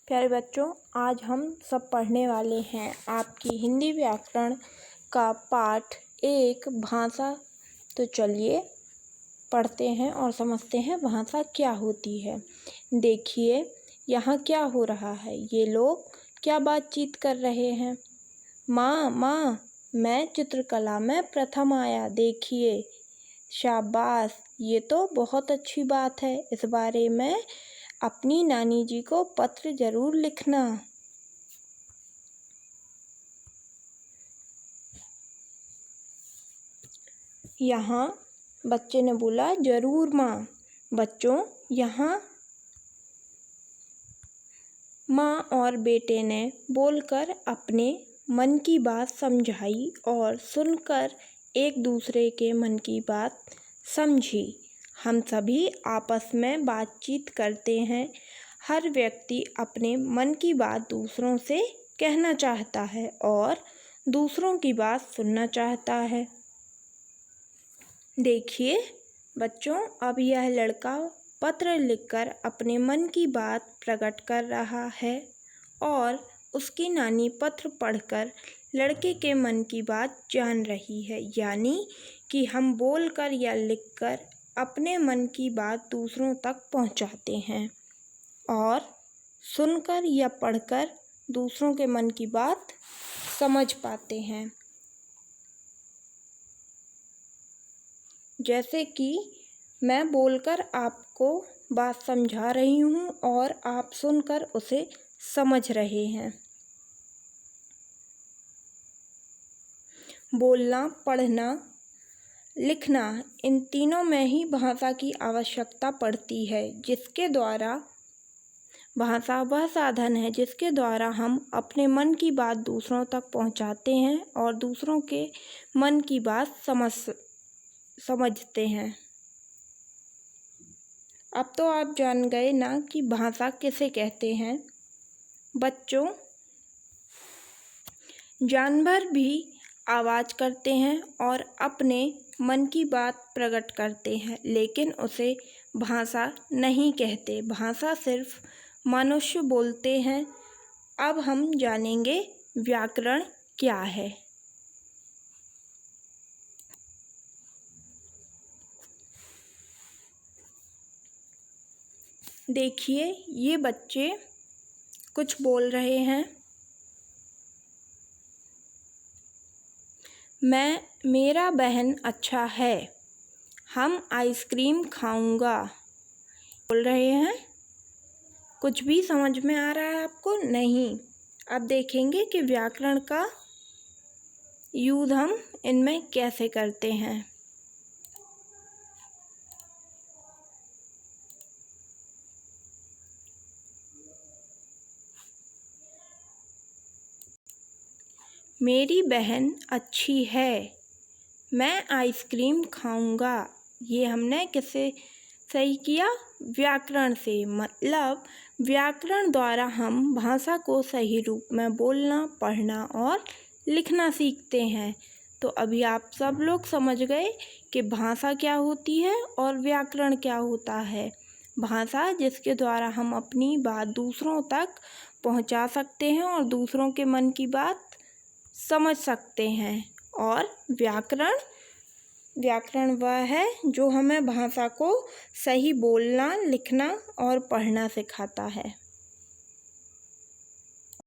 प्यारे बच्चों, आज हम सब पढ़ने वाले हैं आपकी हिंदी व्याकरण का पाठ 1 भाषा। तो चलिए पढ़ते हैं और समझते हैं भाषा क्या होती है। देखिए यहाँ क्या हो रहा है, ये लोग क्या बातचीत कर रहे हैं। माँ मैं चित्रकला में प्रथम आया, देखिए। शाबाश, ये तो बहुत अच्छी बात है। इस बारे में अपनी नानी जी को पत्र जरूर लिखना। यहाँ बच्चे ने बोला जरूर माँ। बच्चों, यहाँ माँ और बेटे ने बोलकर अपने मन की बात समझाई और सुनकर एक दूसरे के मन की बात समझी। हम सभी आपस में बातचीत करते हैं। हर व्यक्ति अपने मन की बात दूसरों से कहना चाहता है और दूसरों की बात सुनना चाहता है। देखिए बच्चों, अब यह लड़का पत्र लिखकर अपने मन की बात प्रकट कर रहा है और उसकी नानी पत्र पढ़कर लड़के के मन की बात जान रही है। यानी कि हम बोलकर या लिखकर अपने मन की बात दूसरों तक पहुंचाते हैं और सुनकर या पढ़कर दूसरों के मन की बात समझ पाते हैं। जैसे कि मैं बोलकर आपको बात समझा रही हूँ और आप सुनकर उसे समझ रहे हैं। बोलना, पढ़ना, लिखना, इन तीनों में ही भाषा की आवश्यकता पड़ती है, जिसके द्वारा भाषा वह साधन है जिसके द्वारा हम अपने मन की बात दूसरों तक पहुंचाते हैं और दूसरों के मन की बात समझते हैं। अब तो आप जान गए ना कि भाषा किसे कहते हैं। बच्चों, जानवर भी आवाज़ करते हैं और अपने मन की बात प्रकट करते हैं, लेकिन उसे भाषा नहीं कहते। भाषा सिर्फ मनुष्य बोलते हैं। अब हम जानेंगे व्याकरण क्या है। देखिए ये बच्चे कुछ बोल रहे हैं। मेरा बहन अच्छा है, हम आइसक्रीम खाऊंगा। बोल रहे हैं। कुछ भी समझ में आ रहा है आपको? नहीं। अब देखेंगे कि व्याकरण का यूज हम इनमें कैसे करते हैं। मेरी बहन अच्छी है, मैं आइसक्रीम खाऊंगा। ये हमने किससे सही किया? व्याकरण से। मतलब व्याकरण द्वारा हम भाषा को सही रूप में बोलना, पढ़ना और लिखना सीखते हैं। तो अभी आप सब लोग समझ गए कि भाषा क्या होती है और व्याकरण क्या होता है। भाषा जिसके द्वारा हम अपनी बात दूसरों तक पहुंचा सकते हैं और दूसरों के मन की बात समझ सकते हैं। और व्याकरण वह है जो हमें भाषा को सही बोलना, लिखना और पढ़ना सिखाता है।